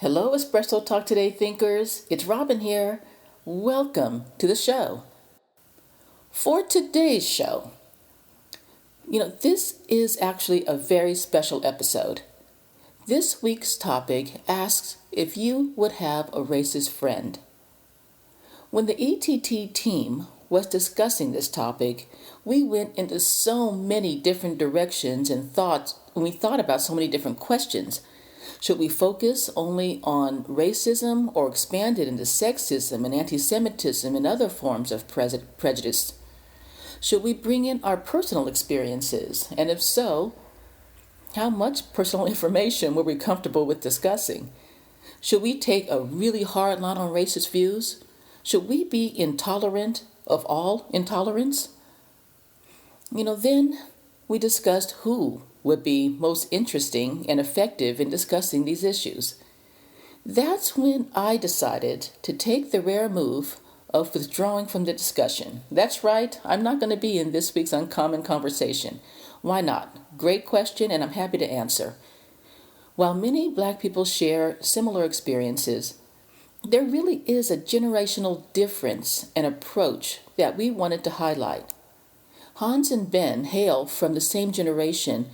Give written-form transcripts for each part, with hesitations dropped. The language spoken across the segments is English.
Hello, Espresso Talk Today thinkers. It's Robin here. Welcome to the show. For today's show, this is actually a very special episode. This week's topic asks if you would have a racist friend. When the ETT team was discussing this topic, we went into so many different directions and we thought about so many different questions. Should we focus only on racism or expand it into sexism and antisemitism and other forms of prejudice? Should we bring in our personal experiences? And if so, how much personal information were we comfortable with discussing? Should we take a really hard line on racist views? Should we be intolerant of all intolerance? Then we discussed who would be most interesting and effective in discussing these issues. That's when I decided to take the rare move of withdrawing from the discussion. That's right, I'm not going to be in this week's Uncommon Conversation. Why not? Great question, and I'm happy to answer. While many Black people share similar experiences, there really is a generational difference and approach that we wanted to highlight. Hans and Ben hail from the same generation,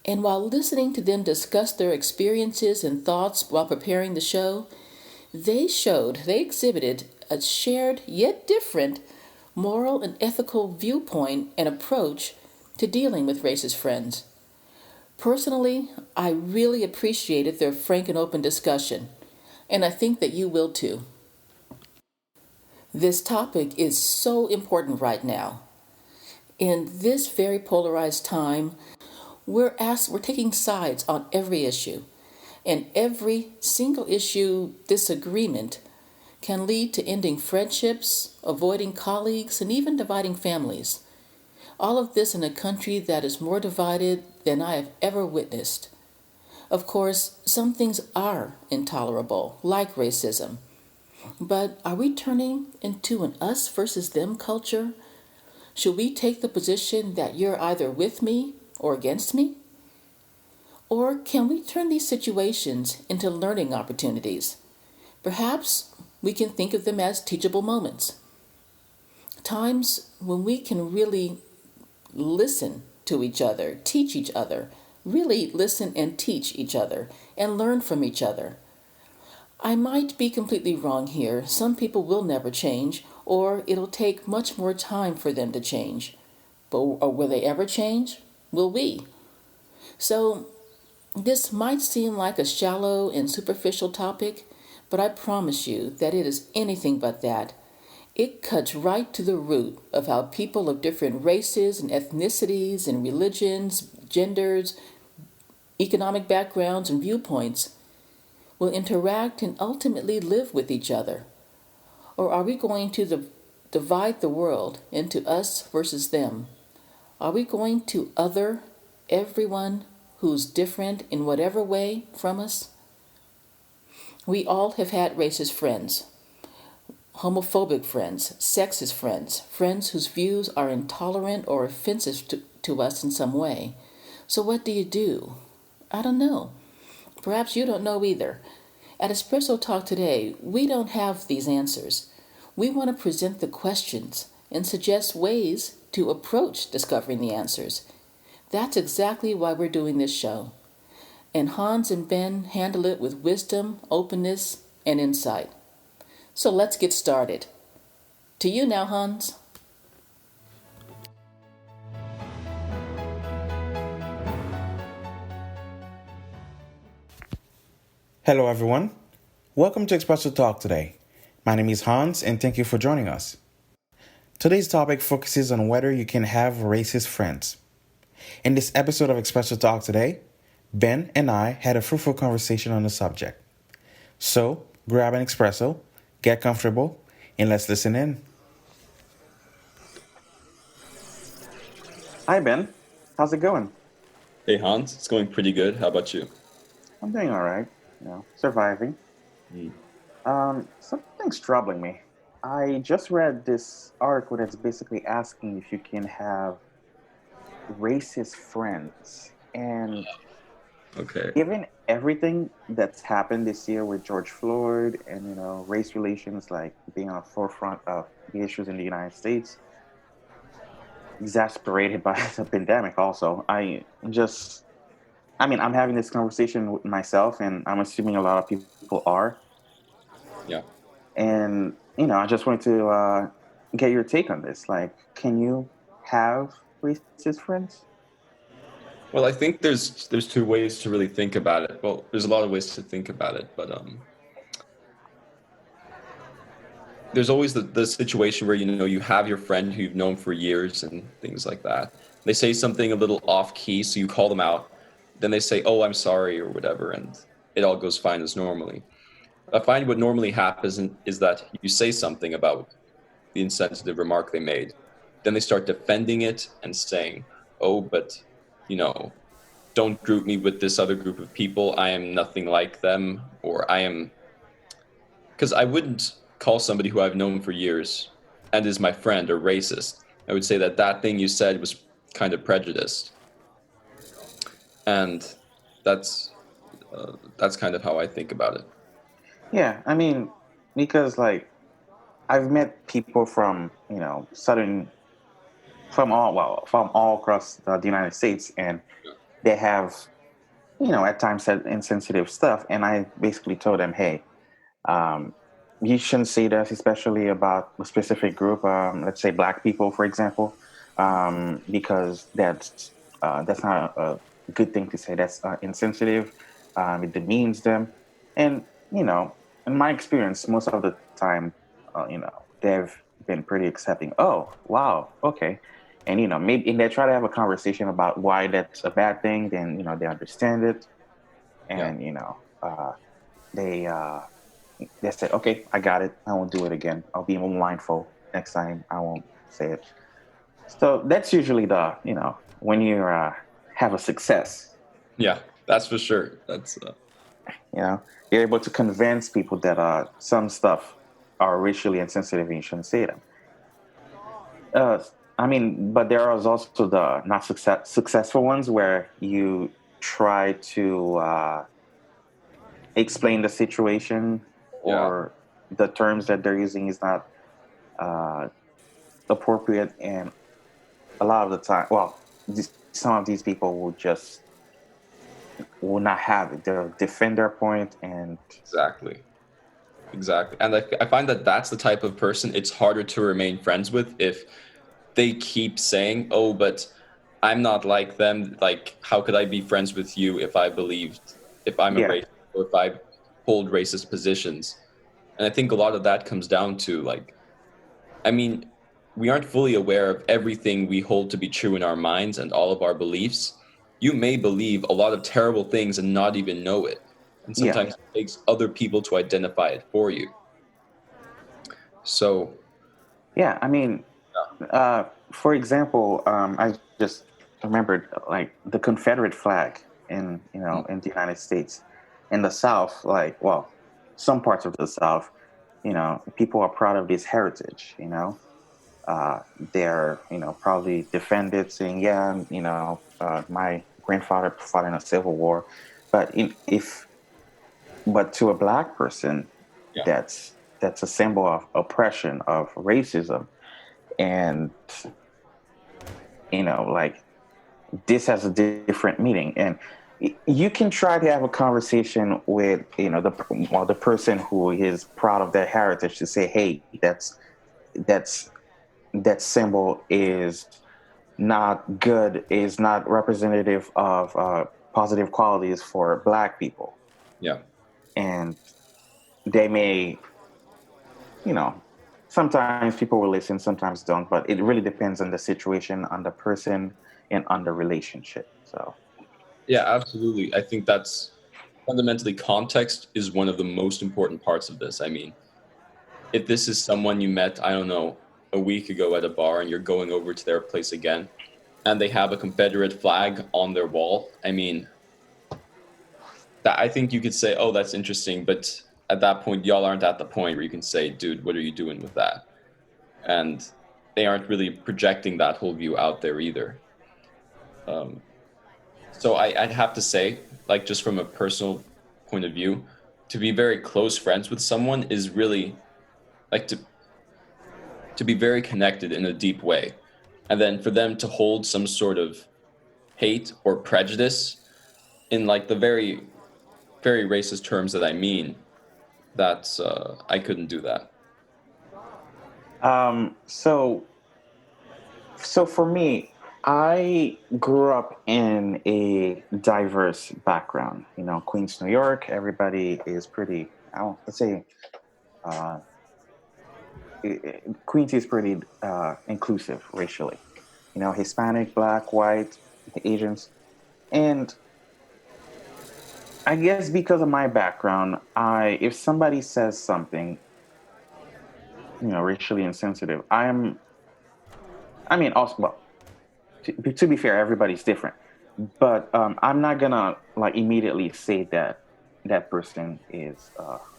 and while listening to them discuss their experiences and thoughts while preparing the show, they exhibited a shared yet different moral and ethical viewpoint and approach to dealing with racist friends. Personally, I really appreciated their frank and open discussion, and I think that you will too. This topic is so important right now. In this very polarized time, we're taking sides on every issue, and every single issue disagreement can lead to ending friendships, avoiding colleagues, and even dividing families. All of this in a country that is more divided than I have ever witnessed. Of course, some things are intolerable, like racism. But are we turning into an us versus them culture? Should we take the position that you're either with me or against me? Or can we turn these situations into learning opportunities? Perhaps we can think of them as teachable moments. Times when we can really listen to each other, teach each other, really listen and teach each other, and learn from each other. I might be completely wrong here. Some people will never change, or it'll take much more time for them to change. Or will they ever change? Will we? So, this might seem like a shallow and superficial topic, but I promise you that it is anything but that. It cuts right to the root of how people of different races and ethnicities and religions, genders, economic backgrounds, and viewpoints will interact and ultimately live with each other. Or are we going to divide the world into us versus them? Are we going to other everyone who's different in whatever way from us? We all have had racist friends, homophobic friends, sexist friends, friends whose views are intolerant or offensive to us in some way. So what do you do? I don't know. Perhaps you don't know either. At Espresso Talk today, we don't have these answers. We want to present the questions and suggest ways to approach discovering the answers. That's exactly why we're doing this show. And Hans and Ben handle it with wisdom, openness, and insight. So let's get started. To you now, Hans. Hello, everyone. Welcome to Espresso Talk today. My name is Hans, and thank you for joining us. Today's topic focuses on whether you can have racist friends. In this episode of Espresso Talk today, Ben and I had a fruitful conversation on the subject. So, grab an espresso, get comfortable, and let's listen in. Hi, Ben. How's it going? Hey Hans, it's going pretty good. How about you? I'm doing all right. Surviving. Something's troubling me. I just read this article that's basically asking if you can have racist friends. And Okay. given everything that's happened this year with George Floyd and race relations like being on the forefront of the issues in the United States, exasperated by the pandemic. Also, I'm having this conversation with myself, and I'm assuming a lot of people are. Yeah. And I just wanted to get your take on this. Like, can you have racist friends? Well, I think there's two ways to really think about it. Well, there's a lot of ways to think about it, but there's always the situation where you have your friend who you've known for years and things like that. They say something a little off key, so you call them out. Then they say, "Oh, I'm sorry" or whatever, and it all goes fine as normally. I find what normally happens is that you say something about the insensitive remark they made. Then they start defending it and saying, "Oh, but you know, don't group me with this other group of people. I am nothing like them," or I am, because I wouldn't call somebody who I've known for years and is my friend or racist. I would say that that thing you said was kind of prejudiced, and that's that's kind of how I think about it. Yeah, I mean, because like I've met people from southern from all across the United States, and they have at times said insensitive stuff, and I basically told them, hey, um, you shouldn't say that, especially about a specific group, let's say Black people, for example, because that's not a good thing to say. That's insensitive. It demeans them, and in my experience, most of the time, they've been pretty accepting. Oh, wow, okay, and maybe and they try to have a conversation about why that's a bad thing. Then they understand it, Yeah. and they they said, okay, I got it. I won't do it again. I'll be more mindful next time. I won't say it. So that's usually the, when you have a success, Yeah, that's for sure. That's you're able to convince people that some stuff are racially insensitive and you shouldn't say them. Uh, I mean, but there are also the not successful ones where you try to explain the situation, yeah, or the terms that they're using is not uh, appropriate, and a lot of the time, well, some of these people will not have it. They'll defend their point, and exactly. Exactly. And I find that that's the type of person it's harder to remain friends with if they keep saying, "Oh, but I'm not like them. Like, how could I be friends with you if I'm a yeah, racist or if I hold racist positions?" And I think a lot of that comes down to I mean, we aren't fully aware of everything we hold to be true in our minds and all of our beliefs. You may believe a lot of terrible things and not even know it. And yeah, sometimes it takes other people to identify it for you. So, yeah. I mean, for example, I just remembered like the Confederate flag in in the United States, in the South. Like, well, some parts of the South, people are proud of this heritage. They're probably defend it, saying, yeah, my grandfather fought in a civil war, but if but to a Black person, yeah, that's a symbol of oppression, of racism, and like, this has a different meaning. And you can try to have a conversation with the person who is proud of their heritage, to say, hey, that's that symbol is not good, is not representative of positive qualities for Black people. yeah. And they may, you know, sometimes people will listen, sometimes don't, but it really depends on the situation, on the person, and on the relationship. So, Yeah, absolutely. I think that's fundamentally context is one of the most important parts of this. I mean, if this is someone you met, I don't know, a week ago at a bar and you're going over to their place again and they have a Confederate flag on their wall, I mean, that I think you could say, "Oh, that's interesting," but at that point y'all aren't at the point where you can say, "Dude, what are you doing with that?" And they aren't really projecting that whole view out there either. Um, So I'd have to say, like, just from a personal point of view, to be very close friends with someone is really like to be very connected in a deep way. And then for them to hold some sort of hate or prejudice in like the very, very racist terms that I mean, that's I couldn't do that. Um, so so for me, I grew up in a diverse background. You know, Queens, New York. Everybody is pretty. Let's say uh, Queens is pretty inclusive racially. You know, Hispanic, Black, White, Asians, and I guess because of my background, I if somebody says something, you know, racially insensitive, I mean, also, well, to be fair, everybody's different, but I'm not gonna like immediately say that that person is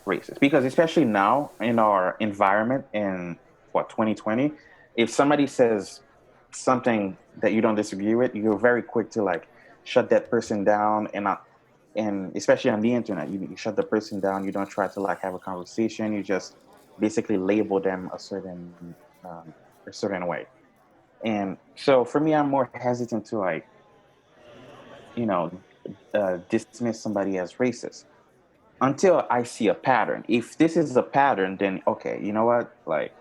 racist because especially now in our environment in what 2020, if somebody says something that you don't disagree with, you're very quick to like shut that person down and not. And especially on the internet, you shut the person down. You don't try to like have a conversation. You just basically label them a certain way. And so for me, I'm more hesitant to like, you know, dismiss somebody as racist until I see a pattern. If this is a pattern, then okay, you know what? Like,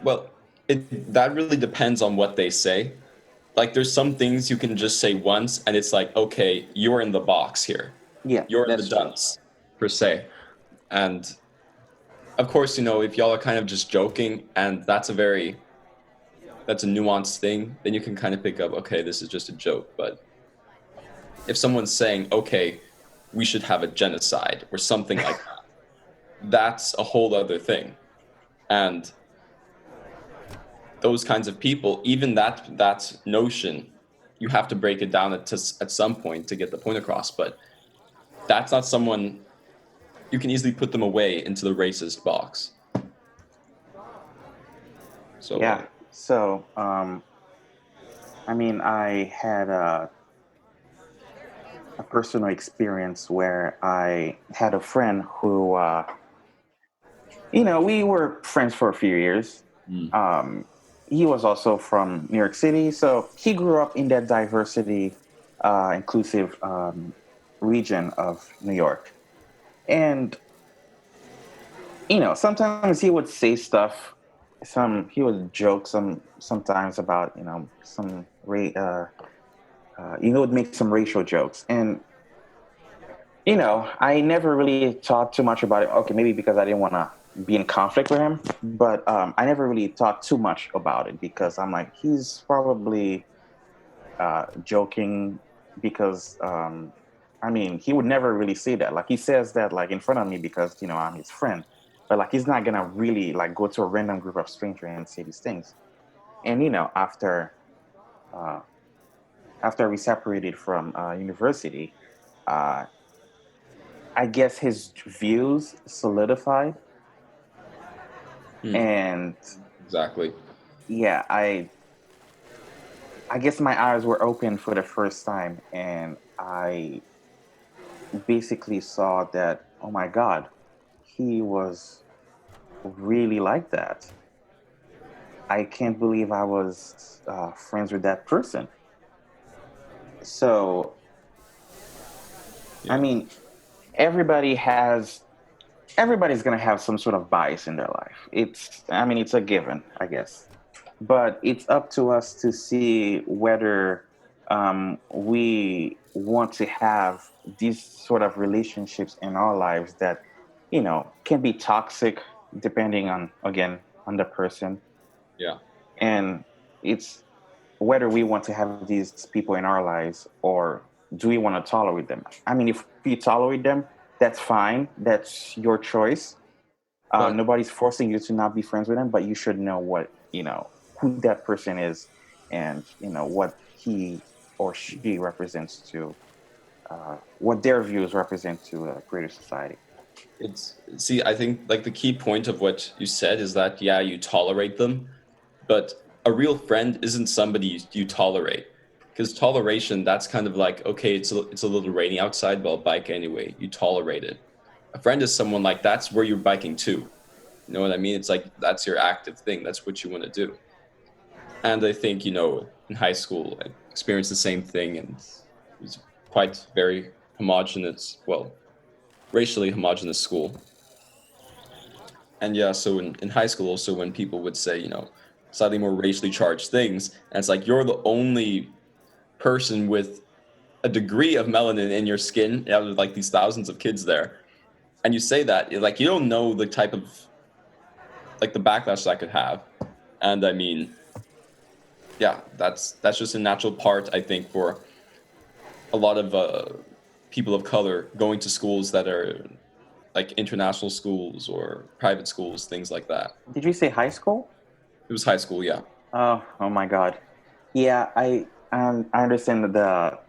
Well, that really depends on what they say. Like there's some things you can just say once and it's like, okay, you're in the box here. yeah, You're in the that's true. dunce, per se. And of course, if y'all are kind of just joking and that's a nuanced thing, then you can kind of pick up, okay, this is just a joke. But if someone's saying, okay, we should have a genocide or something like that, that's a whole other thing. And those kinds of people, even that notion, you have to break it down at some point to get the point across. But that's not someone you can easily put them away into the racist box. So, Yeah. So, I mean, I had a personal experience where I had a friend who, you know, we were friends for a few years. mm, Um, he was also from New York City, so he grew up in that diversity, inclusive region of New York. And you know, sometimes he would say stuff. He would joke sometimes about would make some racial jokes, and you know, I never really thought too much about it. Okay, maybe because I didn't want to be in conflict with him, but I never really thought too much about it because I'm like, he's probably joking because, I mean, he would never really say that. Like, he says that like in front of me because, you know, I'm his friend, but like, he's not gonna really like go to a random group of strangers and say these things. And, you know, uh, after we separated from university, uh, I guess his views solidified. mm, And exactly. yeah, I guess my eyes were open for the first time, and I basically saw that, oh my God, he was really like that. I can't believe I was friends with that person. So, I Yeah. mean, everybody has, everybody's going to have some sort of bias in their life. I mean, it's a given, I guess. But it's up to us to see whether we want to have these sort of relationships in our lives that, you know, can be toxic depending on, again, on the person. Yeah. And it's whether we want to have these people in our lives or do we want to tolerate them. I mean, if you tolerate them, that's fine. That's your choice. But Nobody's forcing you to not be friends with them, but you should know what, you know, who that person is and, you know, what he or she represents to, what their views represent to a greater society. see, I think like the key point of what you said is that, you tolerate them, but a real friend isn't somebody you tolerate. Because toleration, that's kind of like, okay, it's a little rainy outside, but I'll bike anyway. You tolerate it. A friend is someone like that's where you're biking to. You know what I mean? It's like that's your active thing. That's what you want to do. And I think, in high school, I experienced the same thing, and it was quite very homogenous, well, racially homogenous school. And yeah, so in high school, also when people would say, slightly more racially charged things, and it's like you're the only person with a degree of melanin in your skin out of like these thousands of kids there, and you say that, like, you don't know the type of like the backlash that could have. And I mean, yeah, that's just a natural part, I think, for a lot of people of color going to schools that are like international schools or private schools, things like that. Did you say high school? It was high school, yeah. Oh my God. Yeah, I understand the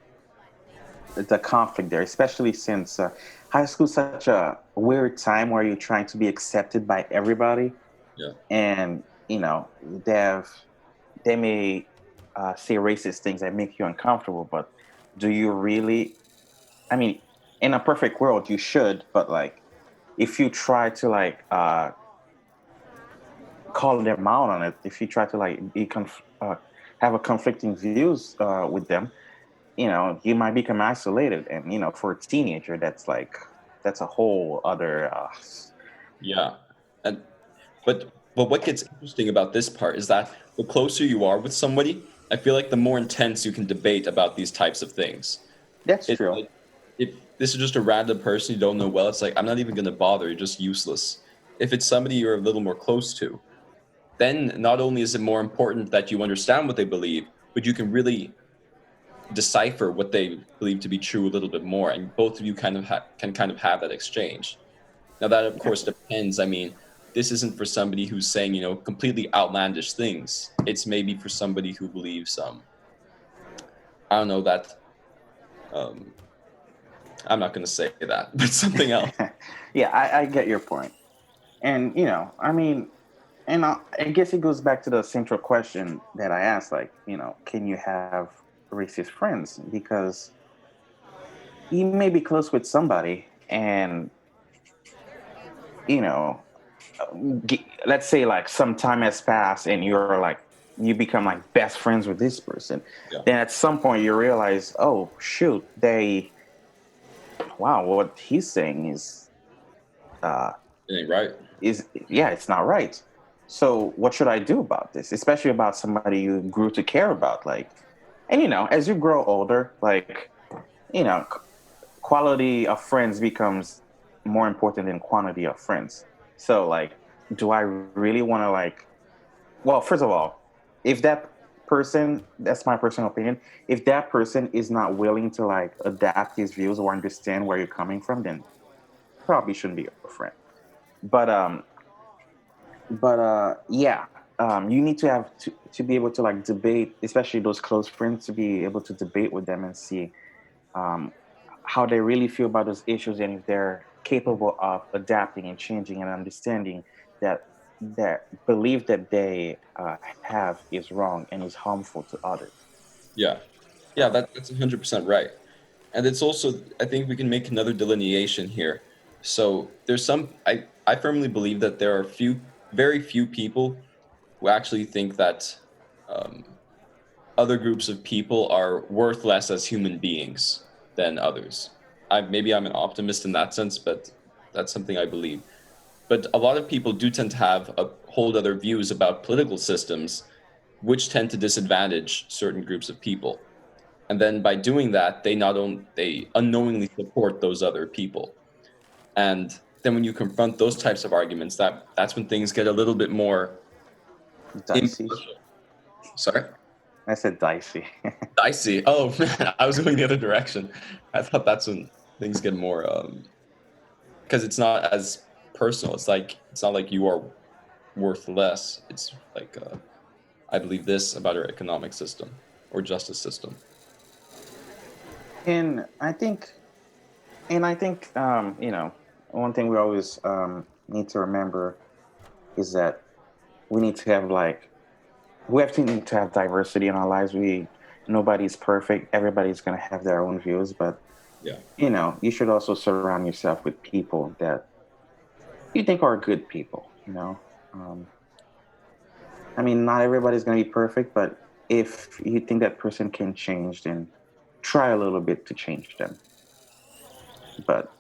conflict there, especially since high school is such a weird time where you're trying to be accepted by everybody, Yeah. and they may say racist things that make you uncomfortable, but do you really? I mean, in a perfect world, you should, but like, if you try to like call them out on it, if you try to like have a conflicting views with them, you might become isolated. And for a teenager, that's a whole other Yeah. And but what gets interesting about this part is that the closer you are with somebody, I feel like the more intense you can debate about these types of things. that's It's true. like if this is just a random person you don't know well, it's like I'm not even gonna bother, you're just useless. If it's somebody you're a little more close to, then not only is it more important that you understand what they believe, but you can really decipher what they believe to be true a little bit more, and both of you kind of can kind of have that exchange. Now that of course depends. I mean, this isn't for somebody who's saying completely outlandish things. It's maybe for somebody who believes I don't know that um, I'm not going to say that, but something else. Yeah, I get your point. And I mean, and I guess it goes back to the central question that I asked, like, can you have racist friends? Because you may be close with somebody, and you know let's say like some time has passed and you become like best friends with this person. Yeah, Then at some point you realize, oh shoot, wow, what he's saying uh it ain't right. yeah, it's not right. So what should I do about this, especially about somebody you grew to care about? Like, and as you grow older, like, you know quality of friends becomes more important than quantity of friends. So like, do I really want to like, well, first of all, if that person, that's my personal opinion, if that person is not willing to like adapt his views or understand where you're coming from, then probably shouldn't be a friend. But yeah, you need to have to be able to like debate, especially those close friends, to be able to debate with them and see um, how they really feel about those issues, and if they're capable of adapting and changing and understanding that belief that they have is wrong and is harmful to others. Yeah, yeah, So that's 100% right. And it's also, I think we can make another delineation here. So there's I firmly believe that there are very few people who actually think that um, other groups of people are worth less as human beings than others. Maybe I'm an optimist in that sense, but that's something I believe. But a lot of people do tend to hold other views about political systems, which tend to disadvantage certain groups of people. And then by doing that, they unknowingly support those other people. And then when you confront those types of arguments, that's when things get a little bit more dicey. impartial. Sorry? I said dicey. Dicey. Oh, man, I was going the other direction. I thought that's when things get more because it's not as personal. It's not like you are worth less. It's like I believe this about our economic system or justice system. and I think one thing we always need to remember is that we need to have like we have to need to have diversity in our lives. We nobody's perfect. Everybody's going to have their own views, but Yeah. you should also surround yourself with people that you think are good people. Um, I mean, not everybody's going to be perfect, but if you think that person can change, then try a little bit to change them. But,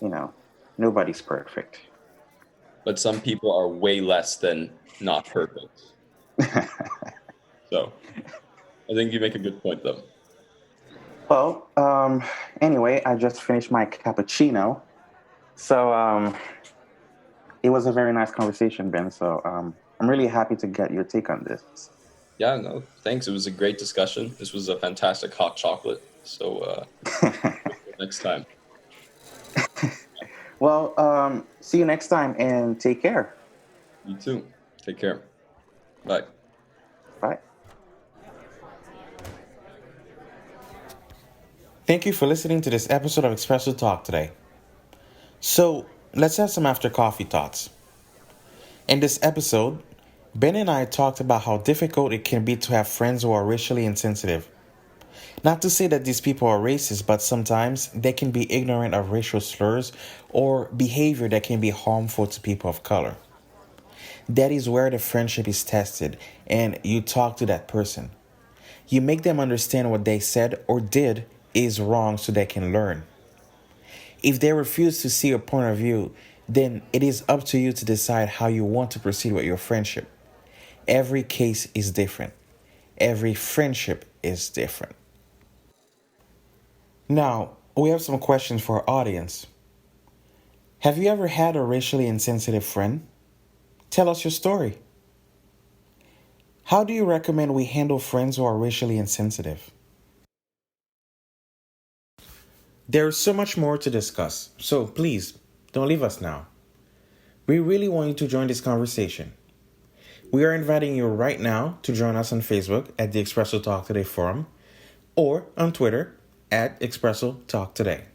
you know, nobody's perfect. But some people are way less than not perfect. So I think you make a good point, though. Well, anyway, I just finished my cappuccino. So it was a very nice conversation, Ben. So I'm really happy to get your take on this. Yeah, no, thanks. It was a great discussion. This was a fantastic hot chocolate. So next time. Well, see you next time and take care. You too. Take care. Bye. Bye. Thank you for listening to this episode of Espresso Talk today. So, let's have some after coffee thoughts. In this episode, Ben and I talked about how difficult it can be to have friends who are racially insensitive. Not to say that these people are racist, but sometimes they can be ignorant of racial slurs or behavior that can be harmful to people of color. That is where the friendship is tested, and you talk to that person. You make them understand what they said or did is wrong so they can learn. If they refuse to see your point of view, then it is up to you to decide how you want to proceed with your friendship. Every case is different. Every friendship is different. Now, we have some questions for our audience. Have you ever had a racially insensitive friend? Tell us your story. How do you recommend we handle friends who are racially insensitive? There is so much more to discuss, so please don't leave us now. We really want you to join this conversation. We are inviting you right now to join us on Facebook at the Espresso Talk Today Forum or on Twitter at Espresso Talk Today.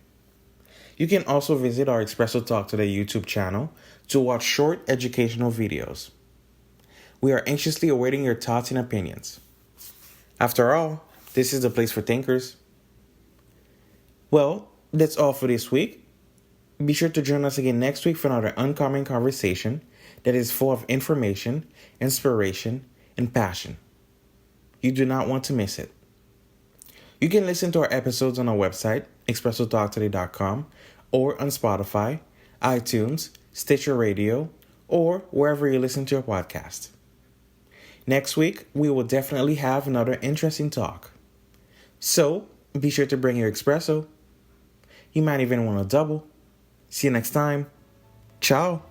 You can also visit our Espresso Talk Today YouTube channel to watch short educational videos. We are anxiously awaiting your thoughts and opinions. After all, this is the place for thinkers. Well, that's all for this week. Be sure to join us again next week for another uncommon conversation that is full of information, inspiration, and passion. You do not want to miss it. You can listen to our episodes on our website, expressotalktoday.com, or on Spotify, iTunes, Stitcher Radio, or wherever you listen to your podcast. Next week, we will definitely have another interesting talk. So, be sure to bring your espresso. You might even want a double. See you next time. Ciao.